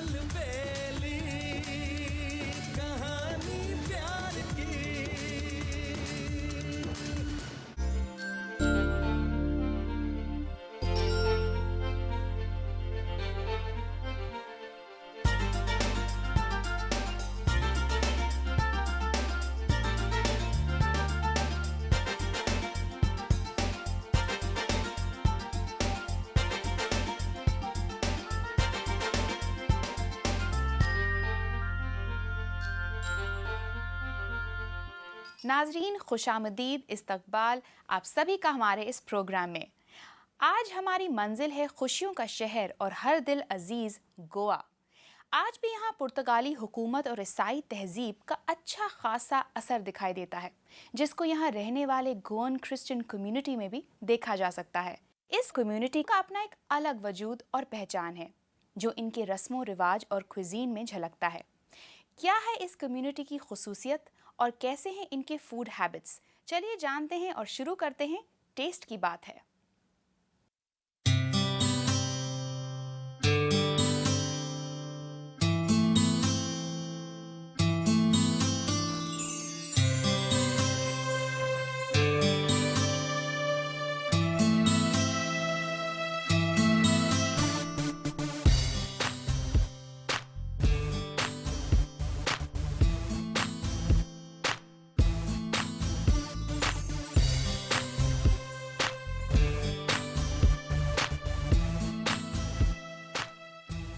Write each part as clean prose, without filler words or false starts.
अलबेली कहानी प्यार की। नाजरीन, खुशामदीद, इस्तकबाल आप सभी का हमारे इस प्रोग्राम में। आज हमारी मंजिल है खुशियों का शहर और हर दिल अजीज गोवा। आज भी यहाँ पुर्तगाली हुकूमत और ईसाई तहजीब का अच्छा खासा असर दिखाई देता है, जिसको यहाँ रहने वाले गोवन क्रिश्चियन कम्युनिटी में भी देखा जा सकता है। इस कम्युनिटी का अपना एक अलग वजूद और पहचान है, जो इनके रस्मों रिवाज और क्विजीन में झलकता है। क्या है इस कम्युनिटी की खुसूसियत और कैसे हैं इनके फूड हैबिट्स? चलिए जानते हैं और शुरू करते हैं टेस्ट की बात है।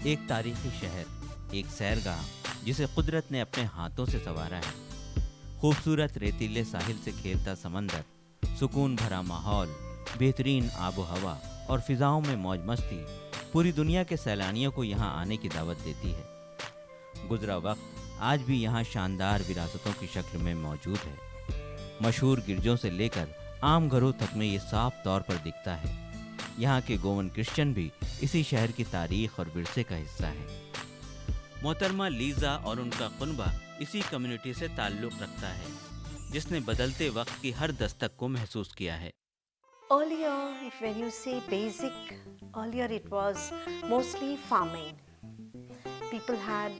एक तारीखी शहर, एक सैरगाह जिसे कुदरत ने अपने हाथों से संवारा है। खूबसूरत रेतीले साहिल से खेलता समंदर, सुकून भरा माहौल, बेहतरीन आबो हवा और फिजाओं में मौज मस्ती पूरी दुनिया के सैलानियों को यहाँ आने की दावत देती है। गुजरा वक्त आज भी यहाँ शानदार विरासतों की शक्ल में मौजूद है। मशहूर गिरजों से लेकर आम घरों तक में ये साफ तौर पर दिखता है। यहाँ के गोवन क्रिश्चियन भी इसी शहर की तारीख और विरसे का हिस्सा है। मोहतरमा लीजा और उनका कुनबा इसी कम्युनिटी से ताल्लुक़ रखता है, जिसने बदलते वक्त की हर दस्तक को महसूस किया है। Earlier, when you say basic, earlier it was mostly farming. People had,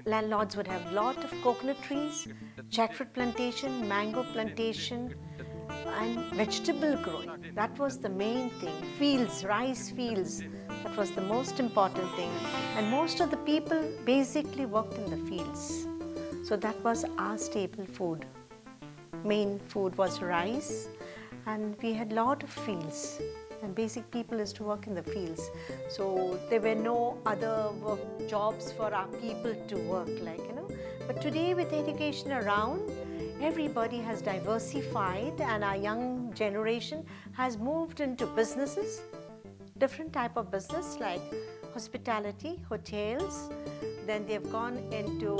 landlords would have lot of coconut trees, jackfruit plantation, mango plantation, and vegetable growing. That was the main thing. Fields, rice fields, that was the most important thing. And most of the people basically worked in the fields. So that was our staple food. Main food was rice, and we had lot of fields. And basic people used to work in the fields. So there were no other jobs for our people to work, like, you know. But today with education around, everybody has diversified, and our young generation has moved into businesses, different type of business like hospitality, hotels. Then they've gone into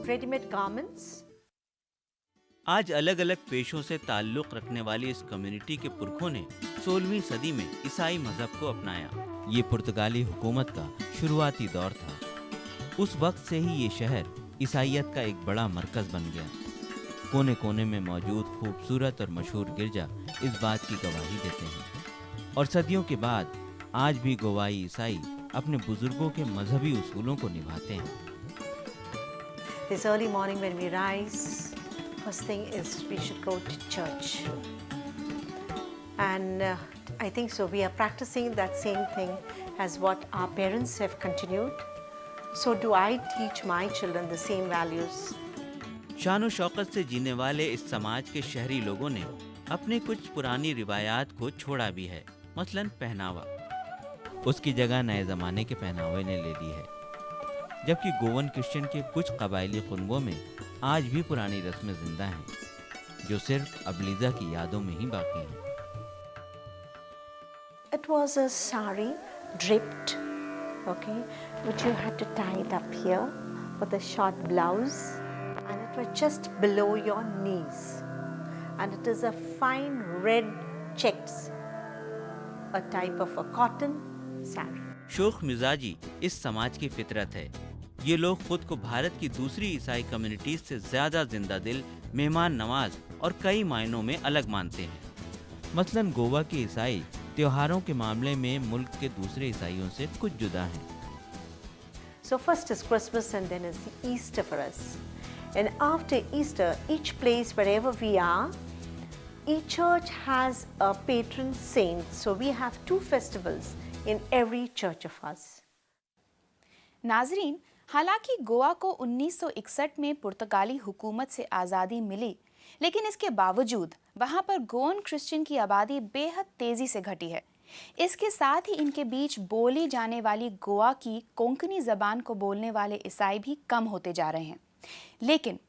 ready-made garments. आज अलग अलग पेशों से ताल्लुक़ रखने वाली इस community के पुरखों ने 16वीं सदी में ईसाई मजहब को अपनाया। ये पुर्तगाली हुकूमत का शुरुआती दौर था। उस वक्त से ही ये शहर ईसाईयत का एक बड़ा मरकज बन गया। कोने कोने में मौजूद खूबसूरत और मशहूर गिरजा इस बात की गवाही देते हैं। और सदियों के बाद आज भी गोवाई ईसाई अपने बुजुर्गों के मजहबी उसूलों को निभाते हैं। This early morning when we rise, first thing is we should go to church. And I think so we are practicing that same thing as what our parents have continued. So do I teach my children the same values. शान शौकत से जीने वाले इस समाज के शहरी लोगों ने अपने कुछ पुरानी रिवायात को छोड़ा भी है। मसलन पहनावा, उसकी जगह नए ज़माने के पहनावे ने ले ली है। जबकि गोवन क्रिश्चियन के कुछ कबायली खुनबों में आज भी पुरानी रस्में जिंदा हैं, जो सिर्फ अब लीजा की यादों में ही बाकी हैं। It was a sari draped, okay, which you had to tie it up here with a short blouse, and it was just below your knees, and it is a fine red checks, a type of a cotton sari. शोख मिजाजी इस समाज की फितरत है। ये लोग खुद को भारत की दूसरी ईसाई कम्युनिटीज से ज्यादा जिंदा दिल, मेहमान नवाज और कई मायनों में अलग मानते हैं। मसलन गोवा के ईसाई त्योहारों के मामले में मुल्क के दूसरे ईसाइयों से कुछ जुदा हैं। So first is Christmas and then is Easter for us. And after Easter, each place wherever we are, each church has a patron saint. So we have 2 festivals in every church of us. नाजरीन, हालांकि गोवा को 1961 में पुर्तगाली हुकूमत से आज़ादी मिली, लेकिन इसके बावजूद वहां पर गोवन क्रिश्चियन की आबादी बेहद तेज़ी से घटी है। इसके साथ ही इनके बीच बोली जाने वाली गोवा की कोंकणी ज़बान को बोलने वाले ईसाई भी कम होते जा रहे हैं। लेकिन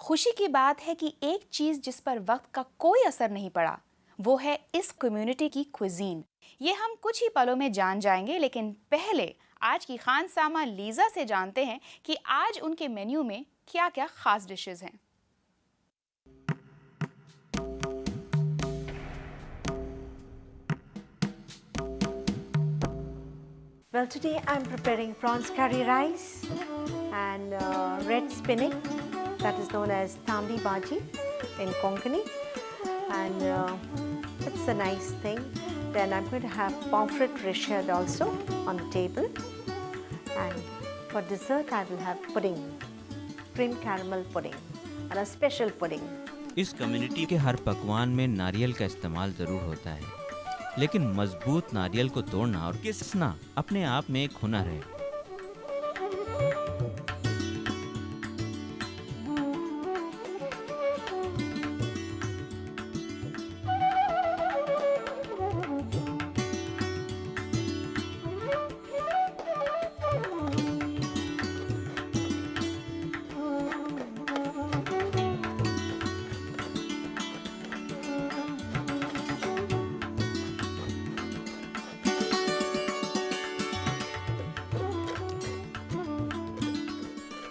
खुशी की बात है कि एक चीज़ जिस पर वक्त का कोई असर नहीं पड़ा, वो है इस कम्युनिटी की क्विजीन। ये हम कुछ ही पलों में जान जाएंगे, लेकिन पहले आज की खानसामा लीज़ा से जानते हैं कि आज उनके मेन्यू में क्या-क्या खास डिशेस हैं। Well, today I'm preparing prawns curry rice and red spinach, that is known as tambi bhaji in Konkani, and it's a nice thing. Then I'm going to have pomfret rishad also on the table, and for dessert I will have pudding, cream caramel pudding, and a special pudding. इस community के हर पकवान में नारियल का इस्तेमाल ज़रूर होता है, लेकिन मजबूत नारियल को तोड़ना और घिसना अपने आप में एक हुनर है।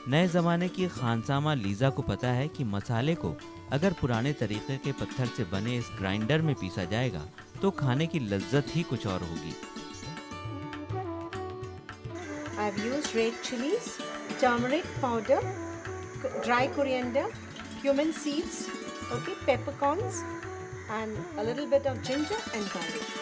नए ज़माने की खानसामा लीज़ा को पता है कि मसाले को अगर पुराने तरीके के पत्थर से बने इस ग्राइंडर में पीसा जाएगा तो खाने की लज्जत ही कुछ और होगी। I've used red chilies, turmeric powder, dry coriander, cumin seeds, okay, peppercorns, and a little bit of ginger and garlic.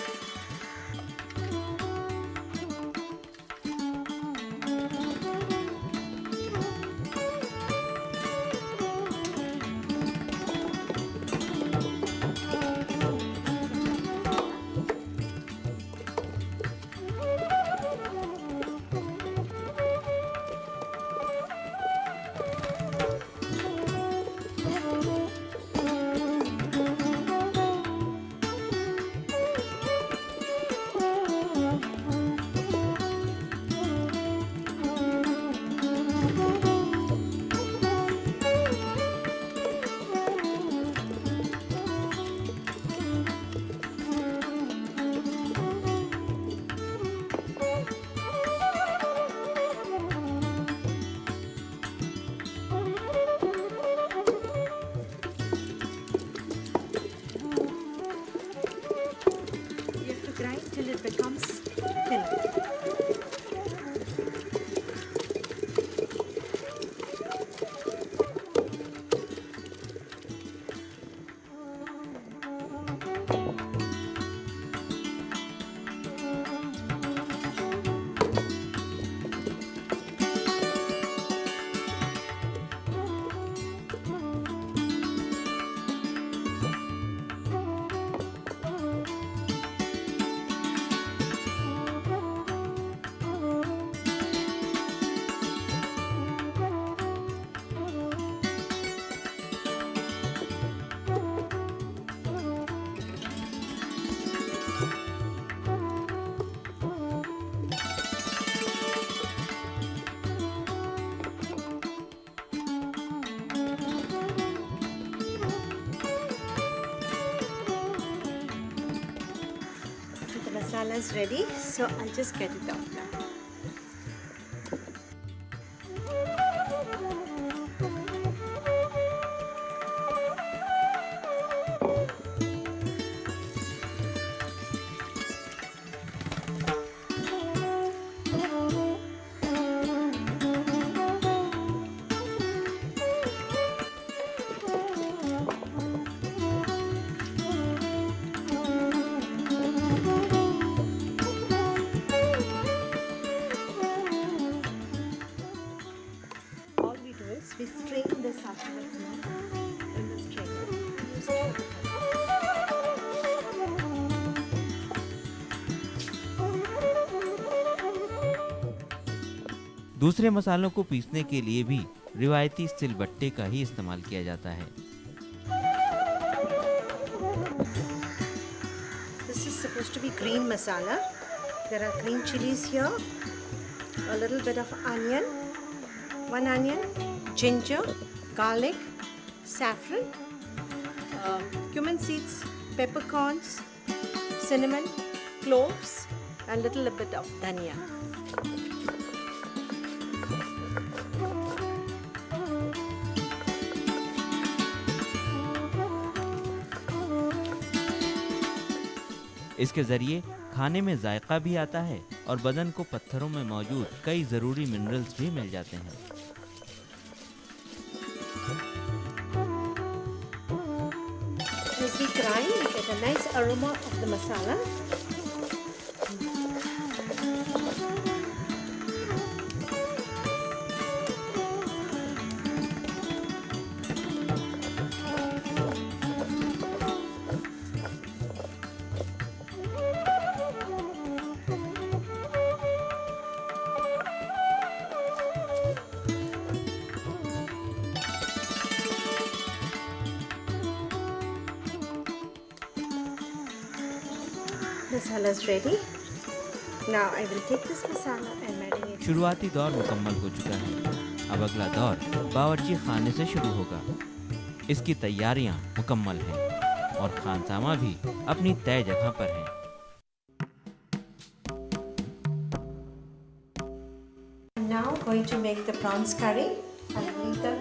Till it becomes thin. Masala is ready, so I'll just get it out now. दूसरे मसालों को पीसने के लिए भी रिवायती सिलबट्टे का ही इस्तेमाल किया जाता है। This is supposed to be green masala. There are green chilies here, a little bit of onion, one onion, ginger, garlic, saffron, cumin seeds, peppercorns, cinnamon, cloves, and little bit of dhania. इसके जरिए खाने में जायका भी आता है और बदन को पत्थरों में मौजूद कई ज़रूरी मिनरल्स भी मिल जाते हैं। As we grind, we get a nice aroma of the masala. Masala is ready. Now I will take this masala and marinate. शुरुआती दौर मुकम्मल हो चुका है। अब अगला दौर बावर्ची खाने से शुरू होगा। इसकी तैयारियां मुकम्मल हैं और खानसामा भी अपनी तय जगह पर है। I'm now going to make the prawns curry. I'll leave the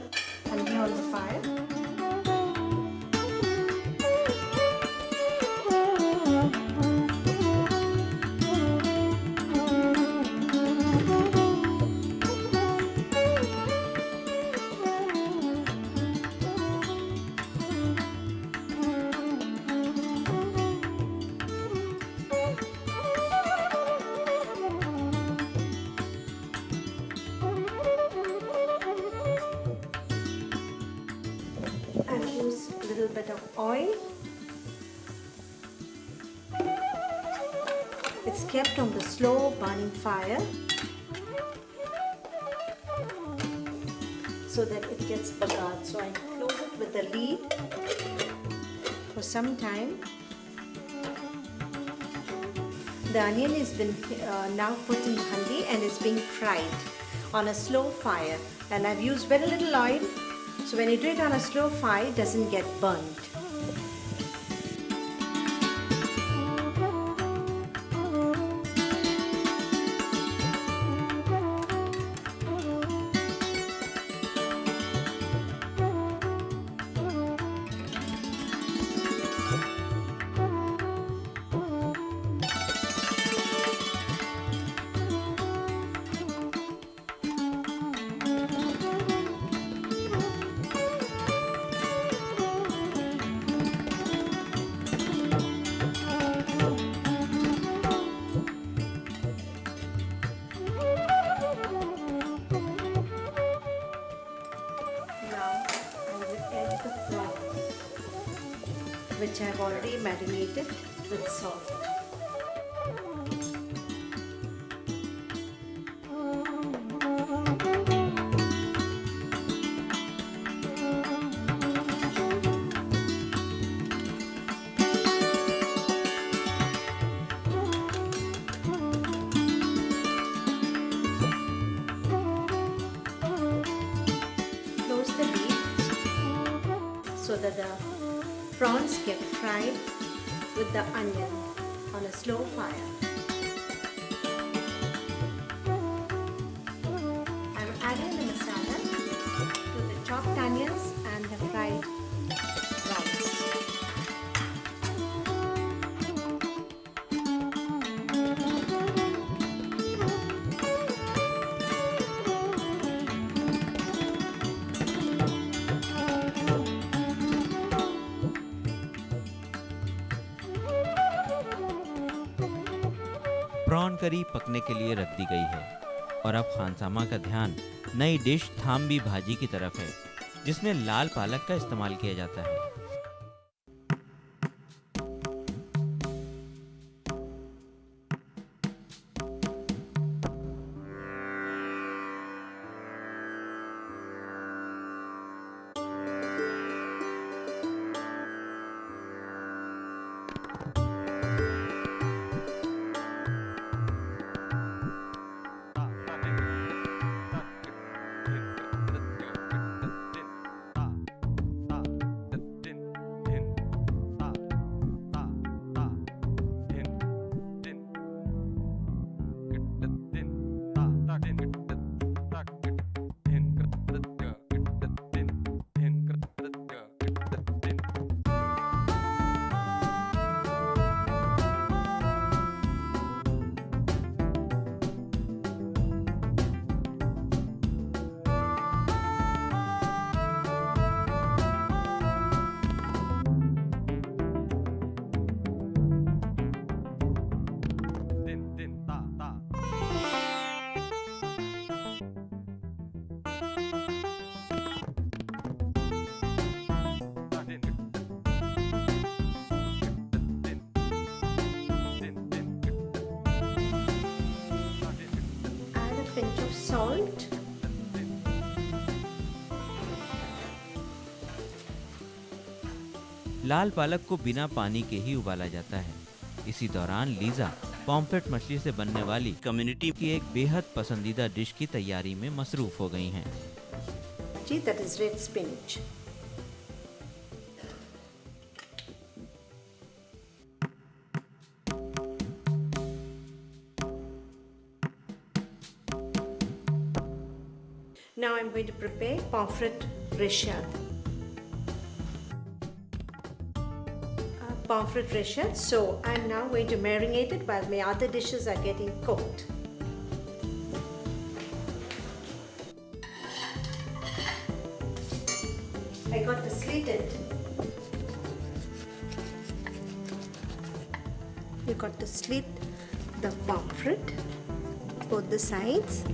handi on the fire. I'll use a little bit of oil. It's kept on the slow burning fire so that it gets bagared. So I close it with the lid for some time. The onion has been now put in the handi and is being fried on a slow fire. And I've used very little oil, so when you do it on a slow fire, it doesn't get burnt. Which I have already marinated with salt. Close the lid so that the prawns get fried with the onion on a slow fire. I'm adding the masala to the chopped onions and the fried prawns. Prawn curry पकने के लिए रख दी गई है और अब खानसामा का ध्यान नई डिश थाम्बी भाजी की तरफ है, जिसमें लाल पालक का इस्तेमाल किया जाता है। pinch of salt. लाल पालक को बिना पानी के ही उबाला जाता है। इसी दौरान लीजा पॉम्फ्रेट मछली से बनने वाली कम्युनिटी की एक बेहद पसंदीदा डिश की तैयारी में मसरूफ हो गई हैं। जी, that is red spinach. Now I'm going to prepare pomfret rechade. Pomfret rechade. So I'm now going to marinate it while my other dishes are getting cooked. I got to slit it. You got to slit the pomfret, both the sides.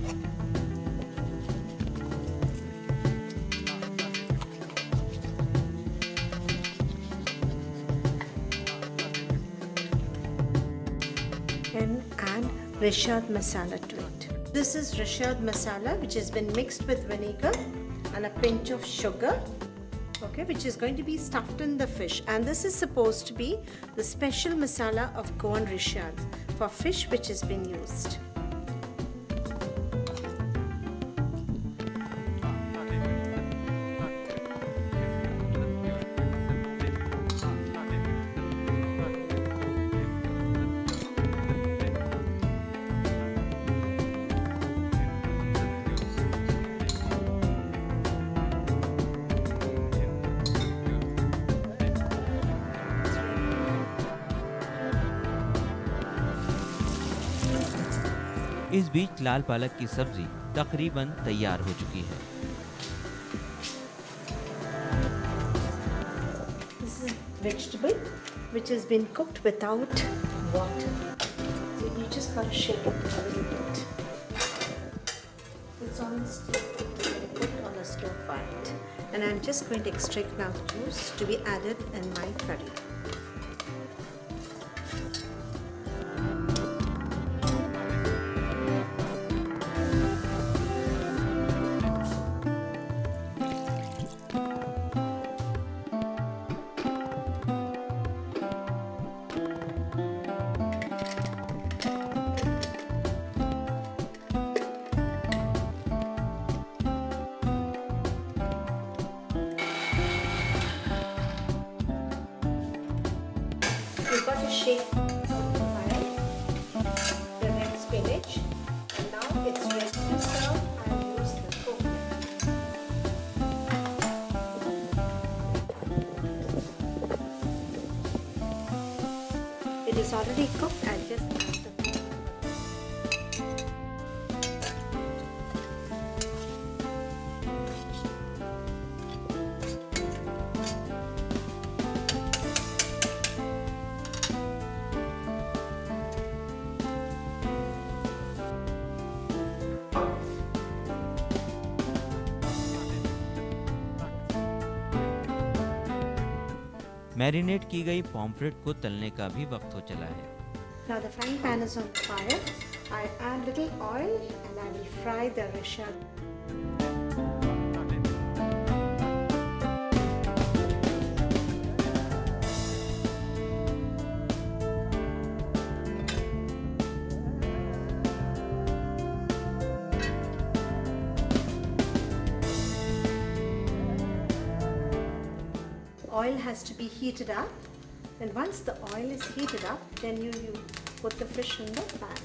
And add rechade masala to it. This is rechade masala which has been mixed with vinegar and a pinch of sugar, okay, which is going to be stuffed in the fish. And this is supposed to be the special masala of Goan rechade for fish which has been used. इस बीच लाल पालक की सब्जी तकरीबन तैयार हो चुकी है। This is vegetable which has been cooked without water. So you just gotta shake it a little bit. It's on put on a stove fire. And I'm just going to extract now the juice to be added in my curry. You've got to shake the fire, the red spinach, and now it's ready to serve and use the coconut. It is already cooked. I'll just add the marinate की गई pomfret को तलने का भी वक्त हो चला है। Now the frying pan is on fire. I add little oil and I will fry the rechade. Oil has to be heated up, and once the oil is heated up, then you put the fish in the pan.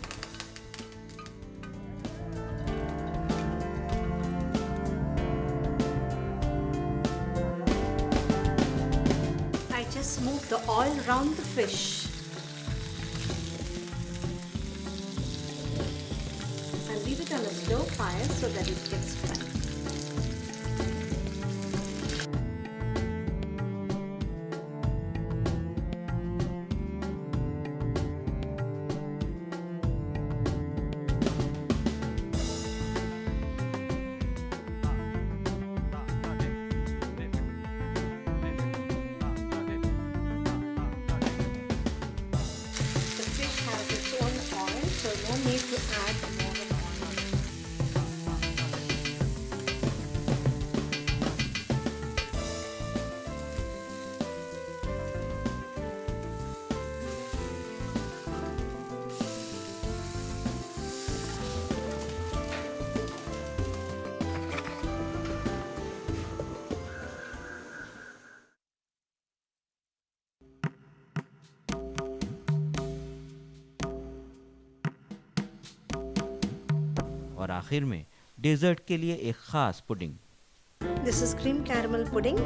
I just move the oil around the fish and leave it on a slow fire so that it gets fried. So no need to add more oil. आखिर में desert के लिए एक खास pudding. This is cream caramel pudding.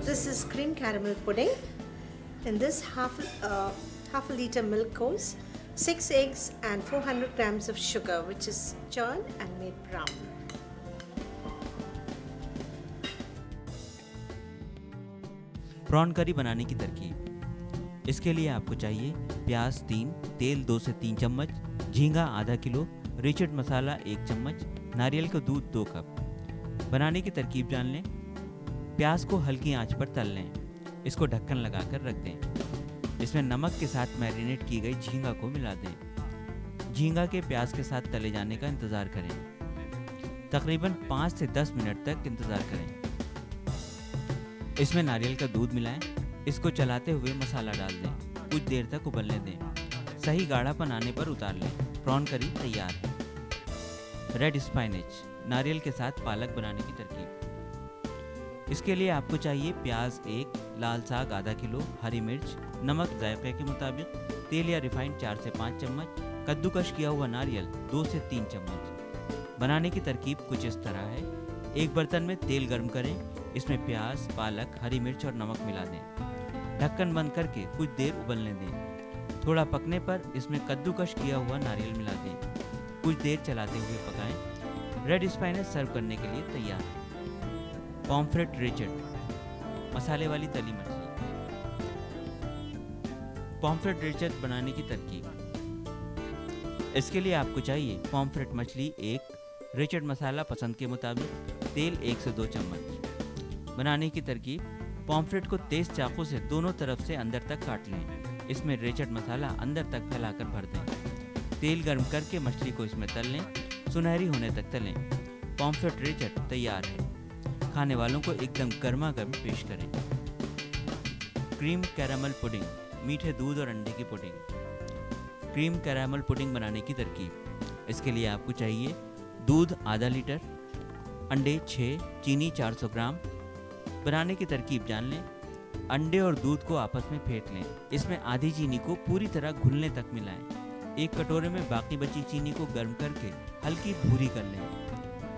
This is cream caramel pudding. In this half a liter milk goes 6 eggs and 400 grams of sugar, which is churned and made brown. Prawn curry बनाने की तरकीब। इसके लिए आपको चाहिए प्याज 3, तेल 2 से 3 चम्मच, झींगा आधा किलो, रिचड मसाला 1 चम्मच, नारियल का दूध 2 कप। बनाने की तरकीब जान लें। प्याज को हल्की आंच पर तल लें। इसको ढक्कन लगाकर रख दें। इसमें नमक के साथ मैरिनेट की गई झींगा को मिला दें। झींगा के प्याज के साथ तले जाने का इंतज़ार करें। तकरीबन 5 से 10 मिनट तक इंतज़ार करें। इसमें नारियल का दूध मिलाएं। इसको चलाते हुए मसाला डाल दें। कुछ देर तक उबलने दें। सही गाढ़ापन आने पर उतार लें। प्रॉन करी तैयार है। रेड स्पाइनेच, नारियल के साथ पालक बनाने की तरकीब। इसके लिए आपको चाहिए प्याज 1, लाल साग आधा किलो, हरी मिर्च, नमक जायके के मुताबिक, तेल या रिफाइंड 4 से 5 चम्मच, कद्दूकश किया हुआ नारियल 2 से 3 चम्मच। बनाने की तरकीब कुछ इस तरह है। एक बर्तन में तेल गर्म करें। इसमें प्याज, पालक, हरी मिर्च और नमक मिला दें। ढक्कन बंद करके कुछ देर उबलने दें। थोड़ा पकने पर इसमें कद्दूकश किया हुआ नारियल मिला दें। कुछ देर चलाते हुए पकाएं। रेड स्पाइनेच सर्व करने के लिए तैयार है। पॉम्फ्रेट रिचड, मसाले वाली तली मछली। पॉम्फ्रेट रिचड बनाने की तरकीब। इसके लिए आपको चाहिए पॉम्फ्रेट मछली 1, रिचड मसाला पसंद के मुताबिक, तेल 1 से 2 चम्मच। बनाने की तरकीब। पॉम्फ्रेट को तेज चाकू से दोनों तरफ से अंदर तक काट लें। इसमें रिचड मसाला अंदर तक फैलाकर भर दें। तेल गर्म करके मछली को इसमें तल लें। सुनहरी होने तक तलें। पॉम्फ्रेट रिचड तैयार है। खाने वालों को एकदम गर्मा गर्म पेश करें। क्रीम कैरामल पुडिंग, मीठे दूध और अंडे की पुडिंग। क्रीम कैरामल पुडिंग बनाने की तरकीब। इसके लिए आपको चाहिए दूध आधा लीटर, अंडे 6, चीनी 400 ग्राम। बनाने की तरकीब जान लें। अंडे और दूध को आपस में फेंट लें। इसमें आधी चीनी को पूरी तरह घुलने तक मिलाएं। एक कटोरे में बाकी बची चीनी को गर्म करके हल्की भूरी कर लें।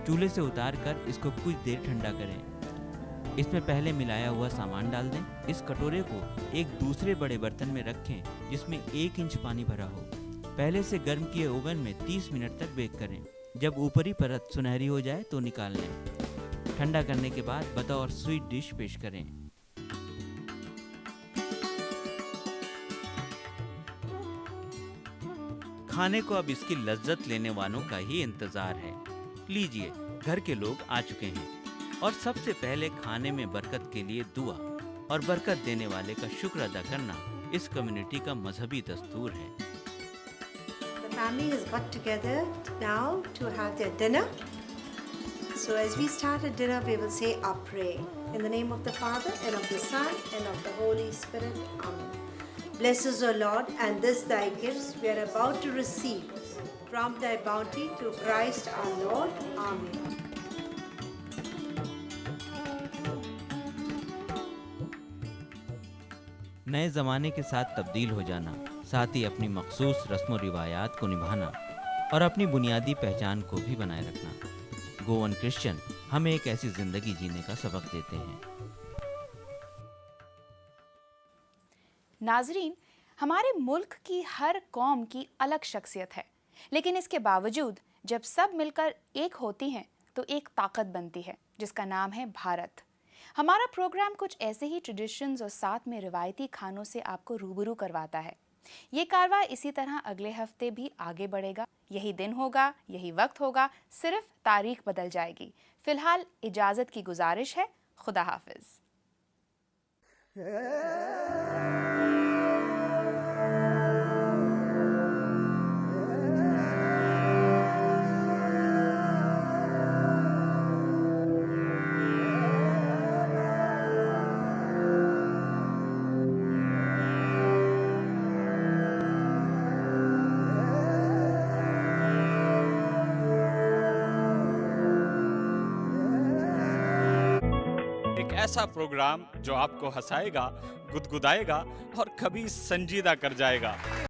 चूल्हे से उतार कर इसको कुछ देर ठंडा करें। इसमें पहले मिलाया हुआ सामान डाल दें। इस कटोरे को एक दूसरे बड़े बर्तन में रखें जिसमें 1 इंच पानी भरा हो। पहले से गर्म किए ओवन में 30 मिनट तक बेक करें। जब ऊपरी परत सुनहरी हो जाए तो निकाल लें। ठंडा करने के बाद बतौर स्वीट डिश पेश करें। खाने को अब इसकी लज्जत लेने वालों का ही इंतजार है। लीजिए, घर के लोग आ चुके हैं और सबसे पहले खाने में बरकत के लिए दुआ और बरकत देने वाले का शुक्र अदा करना इस कम्युनिटी का मजहबी दस्तूर है। The family has got together now to have their dinner. So as we start our dinner, we will say our prayer. In the name of the Father, and of the Son, and of the Holy Spirit. Amen. Bless us, O Lord, and this thy gifts we are about to receive from thy bounty through Christ our Lord. Amen. नए ज़माने के साथ तब्दील हो जाना, साथ ही अपनी मखसूस रस्म व रिवायात को निभाना और अपनी बुनियादी पहचान को भी बनाए रखना। गोवन क्रिश्चियन हमें एक ऐसी ज़िंदगी जीने का सबक देते हैं। नाजरीन, हमारे मुल्क की हर कौम की अलग शख्सियत है, लेकिन इसके बावजूद जब सब मिलकर एक होती हैं तो एक ताकत बनती है जिसका नाम है भारत। हमारा प्रोग्राम कुछ ऐसे ही ट्रेडिशंस और साथ में रिवायती खानों से आपको रूबरू करवाता है। ये कारवां इसी तरह अगले हफ्ते भी आगे बढ़ेगा। यही दिन होगा, यही वक्त होगा, सिर्फ तारीख बदल जाएगी। फिलहाल इजाज़त की गुजारिश है। खुदा हाफिज। ऐसा प्रोग्राम जो आपको हंसाएगा, गुदगुदाएगा और कभी संजीदा कर जाएगा।